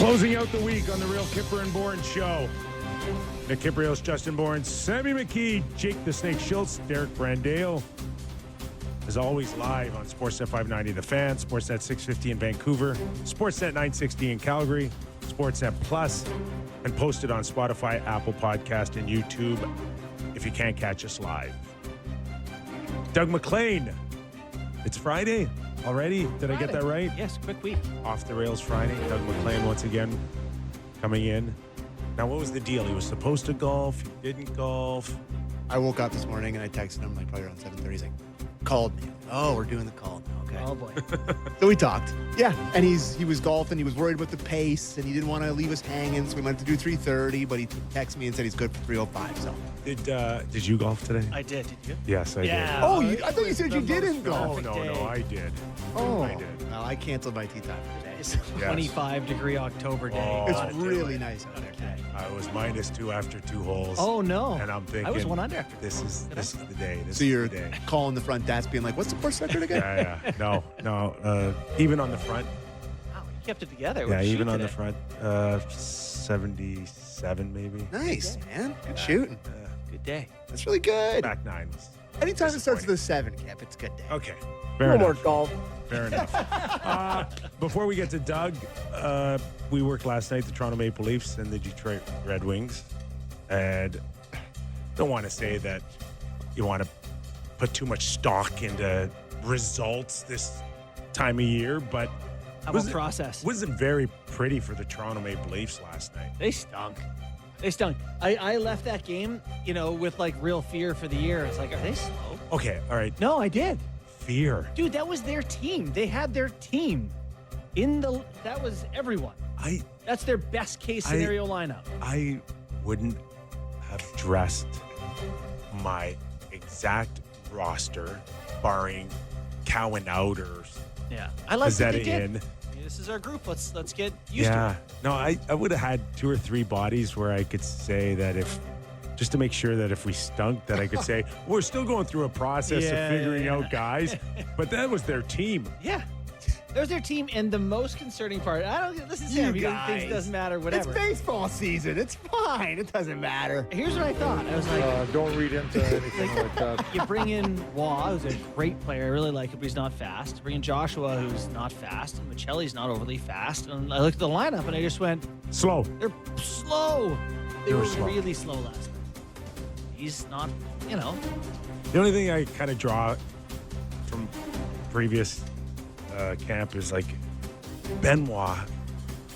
Closing out the week on the Real Kipper and Bourne Show. Nick Kypreos, Justin Bourne, Sammy McKee, Jake the Snake Schultz, Derek Brandale. As always, live on Sportsnet 590 The Fan, Sportsnet 650 in Vancouver, Sportsnet 960 in Calgary, Sportsnet Plus, and posted on Spotify, Apple Podcast, and YouTube if you can't catch us live. Doug McLean. It's Friday already. Did I get that right? Yes, quick week. Off the Rails Friday. Doug McLean once again coming in. Now, what was the deal? He was supposed to golf. He didn't golf. I woke up this morning and I texted him like probably around 7:30. He's like, called me. Oh, we're doing the call now. Okay. Oh boy. So we talked. Yeah. And he was golfing. He was worried about the pace and he didn't want to leave us hanging. So we went to do 3:30, but he texted me and said he's good for 3:05. So Did you golf today? I did. Did you? Yes, I did. Oh, I thought you said you didn't golf. No, I did. Oh, I did. No, I canceled my tee time for today. So. Yes. 25-degree October day. Oh, It's really nice out there today. I was -2 after 2 holes. Oh no. And I'm thinking, I was 1 under after. This is the day. This So is you're the day. calling the front desk being like, what's the course record again? Yeah. No. Even on the front. Wow, you kept it together. Yeah, What'd you even shoot on the today? front. 77 maybe. Nice, man. Good shooting. Good day. That's really good. Back 9 was Anytime it starts disappointing. with a 7, Cap, it's a good day. Okay. Fair enough. golf. Fair enough. Before we get to Doug, we worked last night, the Toronto Maple Leafs and the Detroit Red Wings. And don't want to say that you want to put too much stock into results this time of year, but How about process? wasn't very pretty for the Toronto Maple Leafs last night. They stunk. I left that game, with like real fear for the year. It's like, are they slow? Okay, all right. No, I did. Fear. Dude, that was their team. They had their team that was everyone. That's their best case scenario lineup. I wouldn't have dressed my exact roster, barring Cowan out or Yeah. I like that they Pezzetta did. in. I mean, this is our group. Let's get used to it. No, I would have had 2 or 3 bodies where I could say that just to make sure that if we stunk, that I could say, we're still going through a process of figuring out guys. But that was their team. Yeah. There's their team, and the most concerning part, this is Sam, he thinks it doesn't matter, whatever. It's baseball season. It's fine. It doesn't matter. Here's what I thought. I was like, Don't read into anything like that. you bring in Waugh, who's a great player. I really like him, but he's not fast. Bring in Joshua, who's not fast, and Michelli's not overly fast. And I looked at the lineup, and I just went, Slow. they're slow. They They were were slow. really slow last night. He's not, The only thing I kind of draw from previous camp is like Benoit,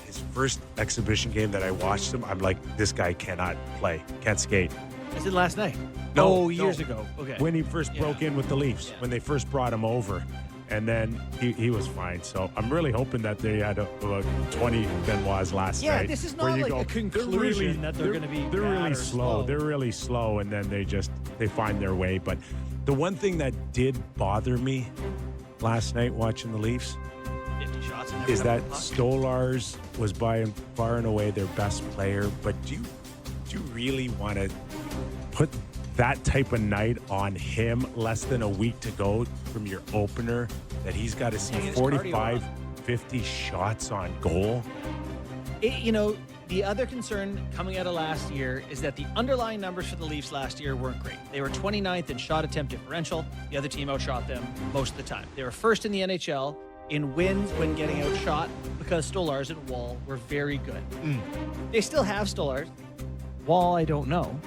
his first exhibition game that I watched him, I'm like, this guy cannot play, can't skate. I said last night. No, years no. ago. Okay. When he first broke in with the Leafs, Yeah. when they first brought him over. And then he was fine. So I'm really hoping that they had about 20 Benoits last night. Yeah, this is where not you like go, a conclusion that they're gonna be They're bad really or slow. slow. They're really slow, and then they find their way. But the one thing that did bother me last night watching the Leafs 50 shots and never is that have a puck. Stolars was by far and away their best player. But do you really want to put that type of night on him less than a week to go from your opener, that he's got to see Yeah, his 45, cardio 50 shots on goal? The other concern coming out of last year is that the underlying numbers for the Leafs last year weren't great. They were 29th in shot attempt differential. The other team outshot them most of the time. They were first in the NHL in wins when getting outshot because Stolars and Wall were very good. They still have Stolars. Wall, I don't know.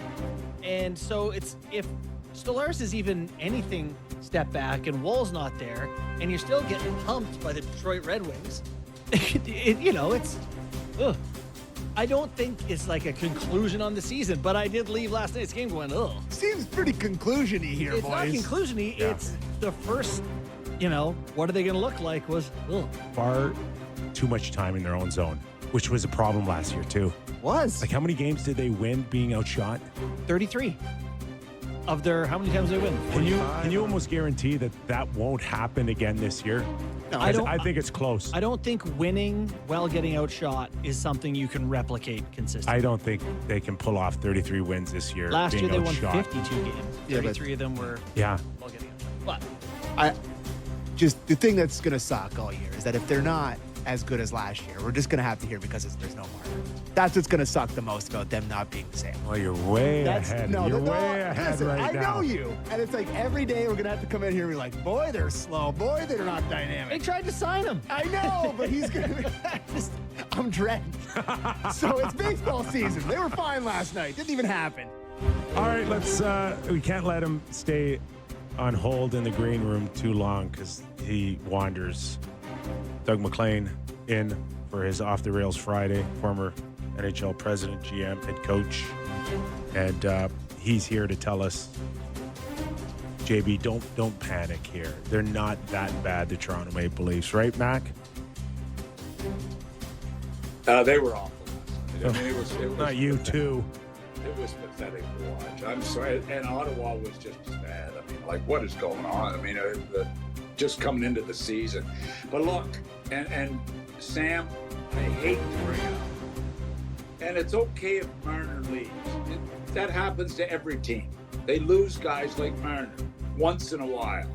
And so it's if Stolars is even anything step back and Wall's not there, and you're still getting pumped by the Detroit Red Wings, it's ugh. I don't think it's like a conclusion on the season, but I did leave last night's game going, ugh. Seems pretty conclusion-y here, It's boys. not conclusion-y, Yeah. it's the first, what are they going to look like was, ugh. Far too much time in their own zone, which was a problem last year too. Was. Like, how many games did they win being outshot? 33 of their, how many times did they win? Can you almost guarantee that won't happen again this year? No, I think it's close. I don't think winning while getting outshot is something you can replicate consistently. I don't think they can pull off 33 wins this year. Last being year they won outshot. 52 games. Yeah, but- 33 of them were Yeah. while getting outshot. But Just the thing that's going to suck all year is that if they're not as good as last year. We're just going to have to hear because there's no Marner. That's what's going to suck the most about them not being the same. Well, you're way ahead. You're way ahead listen, right now. I know you. And it's like every day we're going to have to come in here and be like, boy, they're slow. Boy, they're not They dynamic. tried to sign him. I know, but he's going to I'm dreading. So it's baseball season. They were fine last night. Didn't even happen. All right, we can't let him stay on hold in the green room too long because he wanders. Doug McLean in for his Off the Rails Friday, former NHL president, GM, head coach. And he's here to tell us, JB, don't panic here. They're not that bad, the Toronto Maple Leafs, right, Mac? They were awful last night. I mean, it was Not you, too. It was pathetic to watch. I'm sorry. And Ottawa was just as bad. I mean, like, what is going on? I mean, just coming into the season. But look, and Sam, I hate to bring it up. And it's okay if Marner leaves. That happens to every team. They lose guys like Marner once in a while.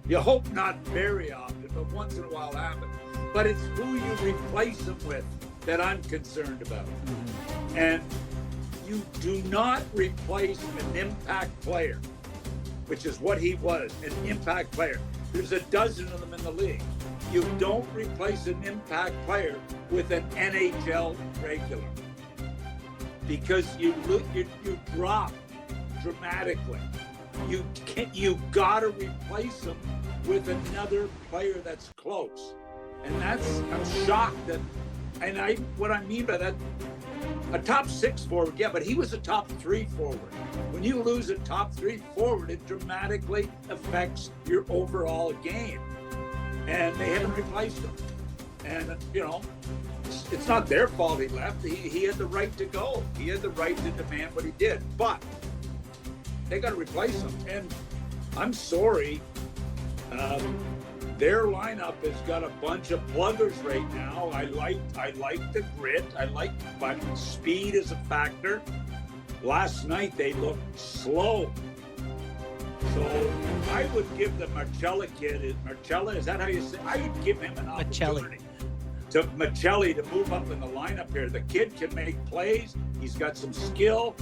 You hope not very often, but once in a while happens. But it's who you replace them with that I'm concerned about. Mm-hmm. And you do not replace an impact player, which is what he was, an impact player. There's a dozen of them in the league. You don't replace an impact player with an NHL regular because you drop dramatically. You gotta replace them with another player that's close. And I'm shocked that, what I mean by that, a top 6 forward, yeah, but he was a top 3 forward. When you lose a top 3 forward, it dramatically affects your overall game. And they haven't replaced him. And, it's not their fault he left. He had the right to go. He had the right to demand what he did. But they got to replace him. And I'm sorry, their lineup has got a bunch of pluggers right now. I like the grit. But speed is a factor. Last night they looked slow. So I would give the Marchella kid, Marchella, is that how you say? I would give him an opportunity to move up in the lineup here. The kid can make plays. He's got some skill.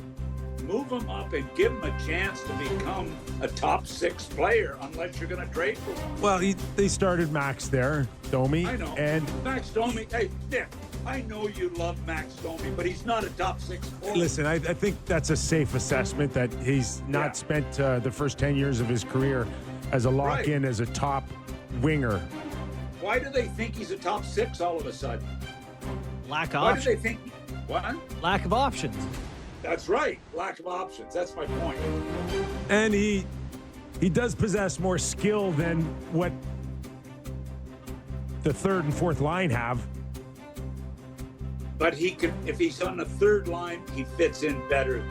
Move him up and give him a chance to become a top 6 player unless you're going to trade for him. Well, they started Max there, Domi. I know. And Max Domi, hey, Nick, I know you love Max Domi, but he's not a top 6 forward. listen, I think that's a safe assessment that he's not spent the first 10 years of his career as a lock-in as a top winger. Why do they think he's a top 6 all of a sudden? Lack of Why options. do they think? What? Lack of options. That's right. Lack of options. That's my point. And he does possess more skill than what the third and fourth line have. But he can, if he's on the third line, he fits in better